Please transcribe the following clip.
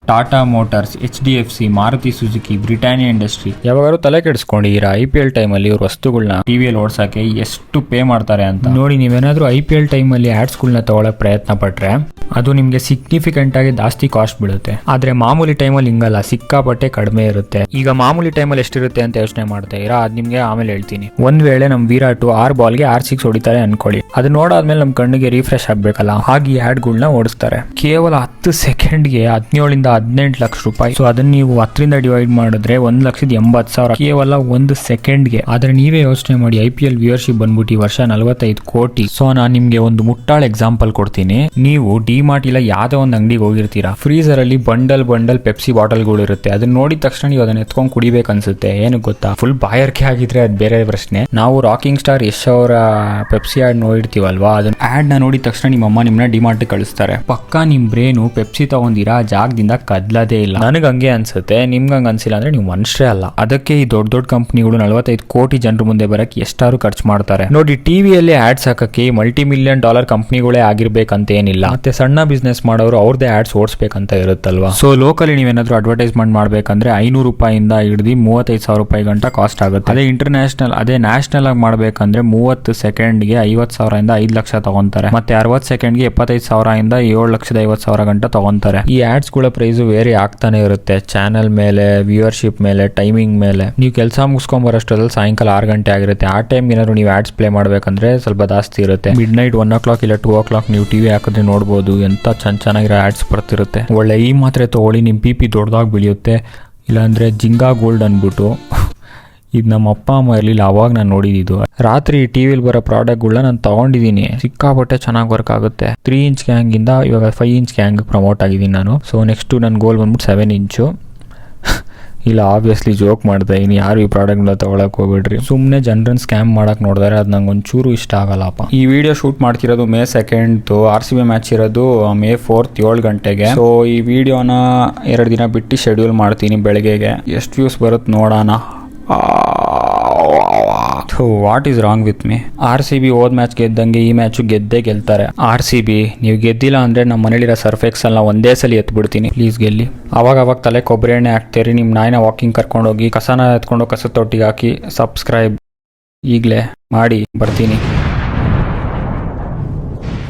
Tata Motors, HDFC, Maruti Suzuki, Britannia industry ಯಾವಾಗಾದ್ರು ತಲೆ ಕೆಡಿಸ್ಕೊಂಡಿರಾ IPL ಟೈಮಲ್ಲಿ ಇವ್ರ ವಸ್ತುಗಳನ್ನ ಟಿವಿಯಲ್ಲಿ ಓಡಿಸಕ್ಕೆ ಎಷ್ಟು ಪೇ ಮಾಡ್ತಾರೆ ಅಂತ ನೋಡಿ. ನೀವೇನಾದ್ರೂ IPL ಟೈಮಲ್ಲಿ ಆಡ್ಸ್ಗಳನ್ನ ತಗೊಳಕ್ ಪ್ರಯತ್ನ ಪಟ್ರೆ ಅದು ನಿಮ್ಗೆ ಸಿಗ್ನಿಫಿಕೆಂಟ್ ಆಗಿ ಜಾಸ್ತಿ ಕಾಸ್ಟ್ ಬೀಳುತ್ತೆ. ಆದ್ರೆ ಮಾಮೂಲಿ ಟೈಮಲ್ಲಿ ಹಿಂಗಲ್ಲ, ಸಿಕ್ಕಾಪಟ್ಟೆ ಕಡಿಮೆ ಇರುತ್ತೆ. ಈಗ ಮಾಮೂಲಿ ಟೈಮಲ್ಲಿ ಎಷ್ಟಿರುತ್ತೆ ಅಂತ ಯೋಚನೆ ಮಾಡ್ತಾ ಇರಾ, ಅದ್ ನಿಮ್ಗೆ ಆಮೇಲೆ ಹೇಳ್ತೀನಿ. ಒಂದ್ ವೇಳೆ ನಮ್ ವಿರಾಟ್ 6 ಬಾಲ್ಗೆ 6 ಹೊಡಿತಾರೆ ಅನ್ಕೊಳ್ಳಿ, ಅದು ನೋಡಾದ್ಮೇಲೆ ನಮ್ ಕಣ್ಣಿಗೆ ರಿಫ್ರೆಶ್ ಆಗ್ಬೇಕಲ್ಲ, ಹಾಗೆ ಆಡ್ಗಳನ್ನ ಓಡಿಸ್ತಾರೆ. ಕೇವಲ 10 ಸೆಕೆಂಡ್ಗೆ 17 ರಿಂದ 18 ಲಕ್ಷ ರೂಪಾಯಿ. ಸೊ ಅದನ್ನ ನೀವು 10ರಿಂದ ಡಿವೈಡ್ ಮಾಡಿದ್ರೆ 1,80,000 ಕೇವಲ 1 ಸೆಕೆಂಡ್ಗೆ. ಆದ್ರೆ ನೀವೇ ಯೋಚನೆ ಮಾಡಿ, IPL ವ್ಯೂವರ್ಶಿಪ್ ಬಂದ್ಬಿಟ್ಟು ಈ ವರ್ಷ 45 ಕೋಟಿ. ಸೊ ನಾನು ನಿಮ್ಗೆ ಒಂದು ಮುಟ್ಟಾಳ ಎಕ್ಸಾಂಪಲ್ ಕೊಡ್ತೀನಿ. ನೀವು ಡಿಮಾರ್ಟ್ ಇಲ್ಲ ಯಾವ್ದೋ ಒಂದು ಅಂಗಡಿಗೆ ಹೋಗಿರ್ತೀರಾ, ಫ್ರೀಸರ್ ಅಲ್ಲಿ ಬಂಡಲ್ ಪೆಪ್ಸಿ ಬಾಟಲ್ಗಳು ಇರುತ್ತೆ. ಅದನ್ನ ನೋಡಿದ ತಕ್ಷಣ ನೀವು ಅದನ್ನ ಎತ್ಕೊಂಡು ಕುಡಿಬೇಕು ಅನ್ಸುತ್ತೆ. ಏನು ಗೊತ್ತಾ, ಫುಲ್ ಬಾಯರ್ಕೆ ಆಗಿದ್ರೆ ಅದು ಬೇರೆ ಪ್ರಶ್ನೆ. ನಾವು ರಾಕಿಂಗ್ ಸ್ಟಾರ್ ಯಶ್ ಅವರ ಪೆಪ್ಸಿ ಆಡ್ ನೋಡಿರ್ತೀವಲ್ವಾ, ಅದನ್ನ ಆಡ್ ನ ನೋಡಿದ ತಕ್ಷಣ ನಿಮ್ಮ ಅಮ್ಮ ನಿಮ್ನ ಡಿಮಾರ್ಟ್ ಕಳಿಸ್ತಾರೆ. ಪಕ್ಕಾ ನಿಮ್ ಬ್ರೇನು ಪೆಪ್ಸಿ ತಗೊಂಡಿರಾ ಜಾಗದಿಂದ ಕದ್ಲದೇ ಇಲ್ಲ. ನನಗೆ ಹಂಗೆ ಅನ್ಸುತ್ತೆ, ನಿಮ್ಗೆ ಹಂಗ ಅನ್ಸಿಲ್ಲ ಅಂದ್ರೆ ನೀವು ಮನುಷ್ಯರೇ ಅಲ್ಲ. ಅದಕ್ಕೆ ಈ ದೊಡ್ಡ ಕಂಪ್ನಿಗಳು 45 ಕೋಟಿ ಜನರ ಮುಂದೆ ಬರಕ್ಕೆ ಎಷ್ಟಾರು ಖರ್ಚು ಮಾಡ್ತಾರೆ ನೋಡಿ. ಟಿವಿಯಲ್ಲಿ ಆಡ್ಸ್ ಹಾಕಕ್ಕೆ $multi-million ಕಂಪ್ನಿಗಳೇ ಆಗಿರ್ಬೇಕಂತ ಏನಿಲ್ಲ. ಮತ್ತೆ ಸಣ್ಣ ಬಿಸ್ನೆಸ್ ಮಾಡೋರು ಅವ್ರದೇ ಆಡ್ಸ್ ಓಡಿಸ್ಬೇಕಂತ ಇರುತ್ತಲ್ವಾ. ಸೊ ಲೋಕಲಿ ನೀವೇನಾದ್ರೂ ಅಡ್ವರ್ಟೈಸ್ಮೆಂಟ್ ಮಾಡ್ಬೇಕಂದ್ರೆ $500 ಹಿಡಿದು $35,000 ಗಂಟ ಕಾಸ್ಟ್ ಆಗುತ್ತೆ. ಅದೇ ನ್ಯಾಷನಲ್ ಆಗಿ ಮಾಡ್ಬೇಕಂದ್ರೆ 30 ಸೆಕೆಂಡ್ಗೆ 50,000 ರಿಂದ 5 ಲಕ್ಷ ತಗೊಂತಾರೆ. ಮತ್ತೆ 60 ಸೆಕೆಂಡ್ಗೆ 75,000 ರಿಂದ 7,50,000 ಗಂಟ ತಗೊಂತಾರೆ. ಈ ಆಡ್ಸ್ ಗಳ ಪ್ರೈಸ್ ವೇರಿ ಆಗ್ತಾನೆ ಇರುತ್ತೆ, ಚಾನೆಲ್ ಮೇಲೆ, ವ್ಯೂವರ್ಶಿಪ್ ಮೇಲೆ, ಟೈಮಿಂಗ್ ಮೇಲೆ. ನೀವು ಕೆಲಸ ಮುಗಿಸ್ಕೊಂಡ್ ಬರೋಷ್ಟರಲ್ಲಿ ಸಾಯಂಕಾಲ 6 ಗಂಟೆ ಆಗಿರುತ್ತೆ. ಆ ಟೈಮ್ ಏನಾದ್ರು ನೀವು ಆಡ್ಸ್ ಪ್ಲೇ ಮಾಡ್ಬೇಕಂದ್ರೆ ಸ್ವಲ್ಪ ಜಾಸ್ತಿ ಇರುತ್ತೆ. ಮಿಡ್-ನೈಟ್ 1 o'clock ಇಲ್ಲ 2 o'clock ನೀವು ಟಿವಿ ಹಾಕಿದ್ರೆ ನೋಡ್ಬೋದು, ಎಂತ ಚೆನ್ನಾಗಿರೋ ಆಡ್ಸ್ ಬರ್ತಿರುತ್ತೆ. ಒಳ್ಳೆ ಈ ಮಾತ್ರೆ ತಗೊಳ್ಳಿ, ನಿಮ್ BP ದೊಡ್ಡದಾಗಿ ಬೆಳೆಯುತ್ತೆ. ಇಲ್ಲಾಂದ್ರೆ ಜಿಂಗಾ ಗೋಲ್ಡ್ ಅನ್ಬಿಟ್ಟು ಇದು ನಮ್ಮ ಅಪ್ಪ ಅಮ್ಮ ಇರಲಿಲ್ಲ, ಅವಾಗ ನಾನು ನೋಡಿದ್ದು. ರಾತ್ರಿ ಟಿವಿಲಿ ಬರೋ ಪ್ರಾಡಕ್ಟ್ಗಳನ್ನ ನಾನು ತಗೊಂಡಿದ್ದೀನಿ, ಸಿಕ್ಕಾಪಟ್ಟೆ ಚೆನ್ನಾಗಿ ವರ್ಕ್ ಆಗುತ್ತೆ. 3 ಇಂಚ್ ಗ್ಯಾಂಗ್ ಇಂದ ಇವಾಗ 5 ಇಂಚ್ ಗ್ಯಾಂಗ್ ಪ್ರಮೋಟ್ ಆಗಿದ್ದೀನಿ ನಾನು. ಸೊ ನೆಕ್ಸ್ಟ್ ನನ್ನ ಗೋಲ್ ಬಂದ್ಬಿಟ್ಟು 7 ಇಂಚು. ಇಲ್ಲ, ಆಬ್ವಿಯಸ್ಲಿ ಜೋಕ್ ಮಾಡ್ತಾ ಇನ್ನು ಯಾರು ಈ ಪ್ರಾಡಕ್ಟ್ನ ತಗೊಳಕ್ ಹೋಗ್ಬಿಡ್ರಿ. ಸುಮ್ಮನೆ ಜನರನ್ನ ಸ್ಕ್ಯಾಮ್ ಮಾಡಕ್ ನೋಡಿದ್ರೆ ಅದು ನಂಗೆ ಒಂಚೂರು ಇಷ್ಟ ಆಗಲ್ಲಪ್ಪ. ಈ ವಿಡಿಯೋ ಶೂಟ್ ಮಾಡ್ತಿರೋದು May 2nd, RCB ಮ್ಯಾಚ್ ಇರೋದು May 4th 7 ಗಂಟೆಗೆ. ಸೊ ಈ ವಿಡಿಯೋನ 2 ದಿನ ಬಿಟ್ಟು ಶೆಡ್ಯೂಲ್ ಮಾಡ್ತೀನಿ ಬೆಳಗ್ಗೆಗೆ. ಎಷ್ಟು ವ್ಯೂಸ್ ಬರುತ್ತೆ ನೋಡೋಣ. What is wrong with me? RCB ಹೋದ್ ಮ್ಯಾಚ್ ಗೆದ್ದಂಗೆ ಈ ಮ್ಯಾಚು ಗೆದ್ದೇ ಗೆಲ್ತಾರೆ. RCB ನೀವು ಗೆದ್ದಿಲ್ಲ ಅಂದ್ರೆ ನಮ್ಮ ಮನೇಲಿರೋ ಸರ್ಫೆಕ್ಸ್ ಎಲ್ಲ ಒಂದೇ ಸಲ ಎತ್ಬಿಡ್ತೀನಿ. ಪ್ಲೀಸ್ ಗೆಲ್ಲಿ. ಅವಾಗ ತಲೆ ಕೊಬ್ಬರಿ ಎಣ್ಣೆ ಹಾಕ್ತೀರಿ. ನಿಮ್ಮ ನಾಯಿನ ವಾಕಿಂಗ್ ಕರ್ಕೊಂಡೋಗಿ ಕಸನ ಎತ್ಕೊಂಡು ಕಸದ ತೊಟ್ಟಿಗೆ ಹಾಕಿ. ಸಬ್ಸ್ಕ್ರೈಬ್ ಈಗಲೇ ಮಾಡಿ. ಬರ್ತೀನಿ.